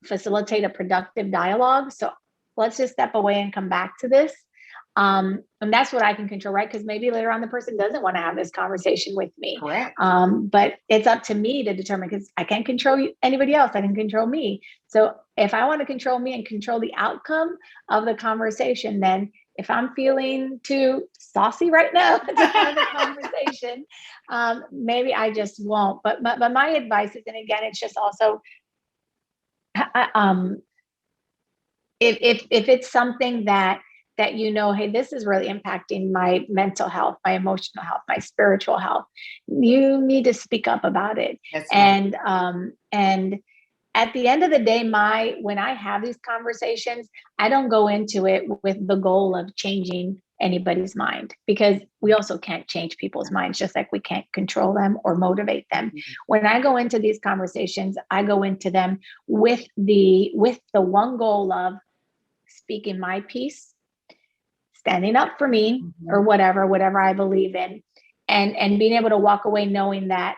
facilitate a productive dialogue. So let's just step away and come back to this. And that's what I can control, right? Because maybe later on the person doesn't want to have this conversation with me. Correct. But it's up to me to determine, because I can't control anybody else. I can control me. So if I want to control me and control the outcome of the conversation, then if I'm feeling too saucy right now to have the conversation, maybe I just won't. But my advice is, and again, it's just also, if it's something that that hey, this is really impacting my mental health, my emotional health, my spiritual health, you need to speak up about it. That's right. And at the end of the day, when I have these conversations, I don't go into it with the goal of changing anybody's mind, because we also can't change people's minds, just like we can't control them or motivate them. When I go into these conversations, I go into them with the one goal of speaking my piece, standing up for me, or whatever I believe in, and being able to walk away knowing that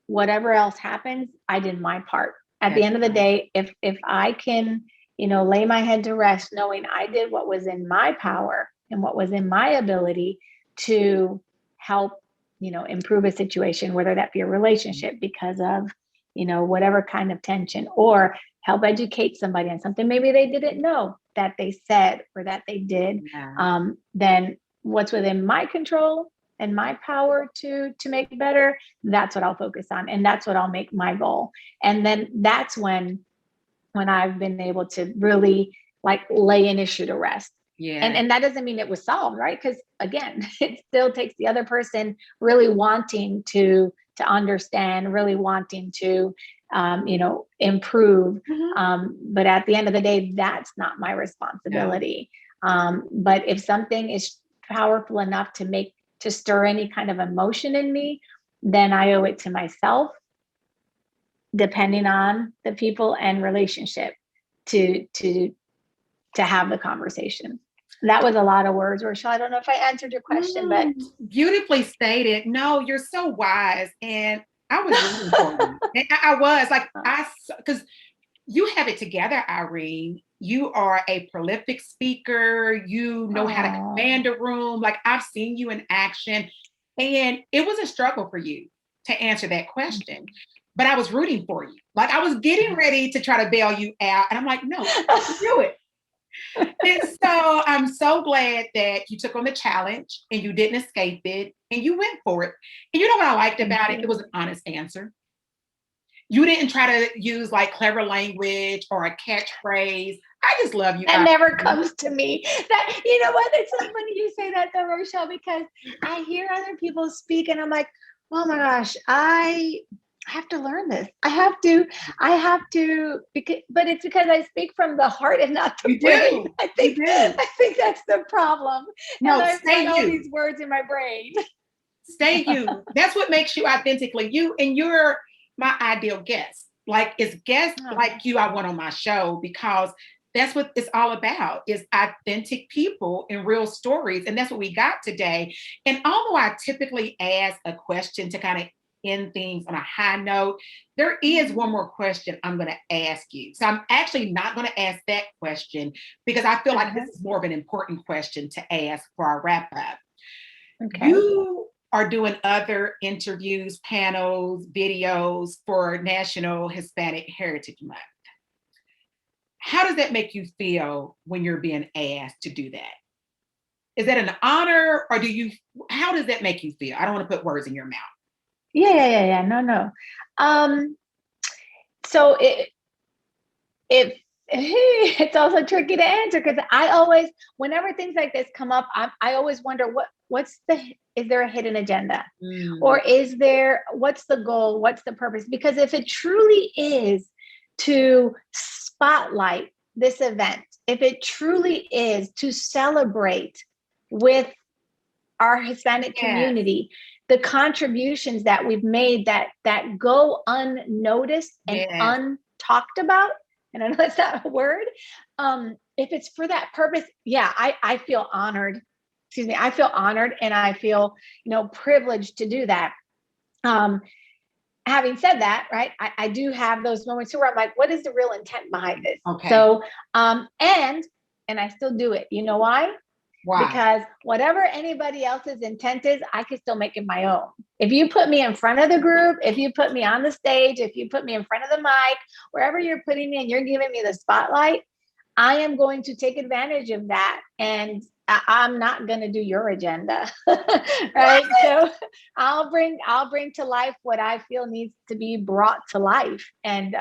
whatever else happens, I did my part. At the end of the day, if I can, lay my head to rest knowing I did what was in my power and what was in my ability to help, improve a situation, whether that be a relationship because of, whatever kind of tension, or help educate somebody on something maybe they didn't know that they said or that they did, then what's within my control and my power to make better, that's what I'll focus on. And that's what I'll make my goal. And then that's when I've been able to really lay an issue to rest. Yeah. And that doesn't mean it was solved, right? Because again, it still takes the other person really wanting to understand, really wanting to, improve. But at the end of the day, that's not my responsibility. But if something is powerful enough to stir any kind of emotion in me, then I owe it to myself, depending on the people and relationship, to have the conversation. That was a lot of words, Rochelle. I don't know if I answered your question, but beautifully stated. No, you're so wise. And I was rooting for you. And I was because you have it together, Irene. You are a prolific speaker. You know how to command a room. I've seen you in action. And it was a struggle for you to answer that question. But I was rooting for you. I was getting ready to try to bail you out. And I'm like, no, do it. And so I'm so glad that you took on the challenge and you didn't escape it and you went for it. And you know what I liked about it? It was an honest answer. You didn't try to use clever language or a catchphrase. I just love you. That never comes to me. That, you know what? It's so funny you say that though, Rochelle, because I hear other people speak and I'm like, oh my gosh, I have to learn this. I have to, but it's because I speak from the heart and not the brain. I think that's the problem. No, and stay all these words in my brain. Stay you. That's what makes you authentically you, and you're my ideal guest. It's guests like you I want on my show, because that's what it's all about, is authentic people and real stories. And that's what we got today. And although I typically ask a question to kind of end things on a high note, there is one more question I'm going to ask you. So I'm actually not going to ask that question, because I feel like this is more of an important question to ask for our wrap up. Okay. You are doing other interviews, panels, videos for National Hispanic Heritage Month. How does that make you feel when you're being asked to do that? Is that an honor, or how does that make you feel? I don't want to put words in your mouth. Yeah. No. So it's also tricky to answer, because I always, whenever things like this come up, I always wonder is there a hidden agenda, or what's the goal? What's the purpose? Because if it truly is to spotlight this event, if it truly is to celebrate with our Hispanic community, the contributions that we've made that go unnoticed and untalked about, and I know that's not a word, if it's for that purpose, I feel honored. I feel honored, and I feel, privileged to do that. Having said that, right, I do have those moments where I'm like, what is the real intent behind this? Okay. So, and I still do it. You know why? Why? Because whatever anybody else's intent is, I can still make it my own. If you put me in front of the group, if you put me on the stage, if you put me in front of the mic, wherever you're putting me and you're giving me the spotlight, I am going to take advantage of that, and I'm not going to do your agenda. Right? So I'll bring to life what I feel needs to be brought to life. And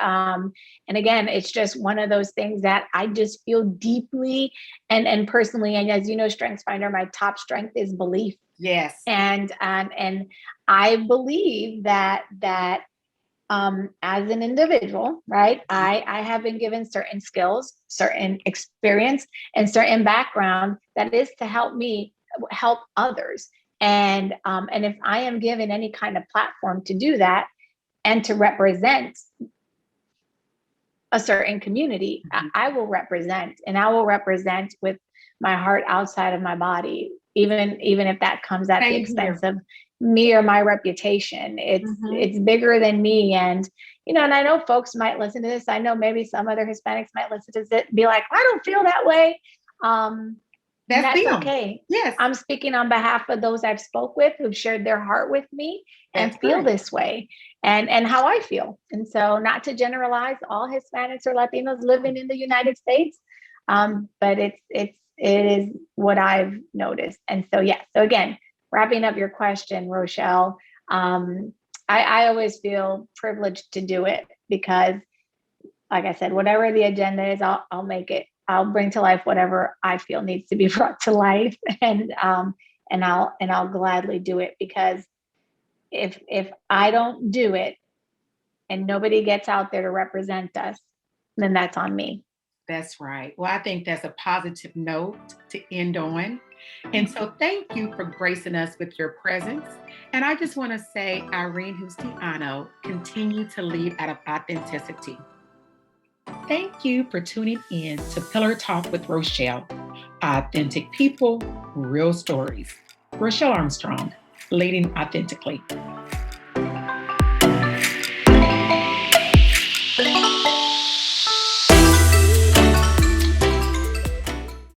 again, it's just one of those things that I just feel deeply and personally. And as you know, Strengths Finder, my top strength is belief. Yes. And I believe that as an individual, right, I have been given certain skills, certain experience, and certain background that is to help me help others. And if I am given any kind of platform to do that and to represent a certain community, I will represent, and I will represent with my heart outside of my body, even if that comes at the expense of me or my reputation. It's bigger than me. And and I know folks might listen to this. I know maybe some other Hispanics might listen to this and be like, I don't feel that way. That's okay. Yes. I'm speaking on behalf of those I've spoke with who've shared their heart with me and feel this way and how I feel. And so, not to generalize all Hispanics or Latinos living in the United States, but it is what I've noticed. And so, yeah. So again, wrapping up your question, Rochelle, I always feel privileged to do it because, like I said, whatever the agenda is, I'll make it. I'll bring to life whatever I feel needs to be brought to life, and I'll gladly do it, because if I don't do it and nobody gets out there to represent us, then that's on me. That's right. Well, I think that's a positive note to end on. And so thank you for gracing us with your presence. And I just want to say, Irene Justiniano, continue to lead out of authenticity. Thank you for tuning in to Pillar Talk with Rochelle. Authentic people, real stories. Rochelle Armstrong, leading authentically.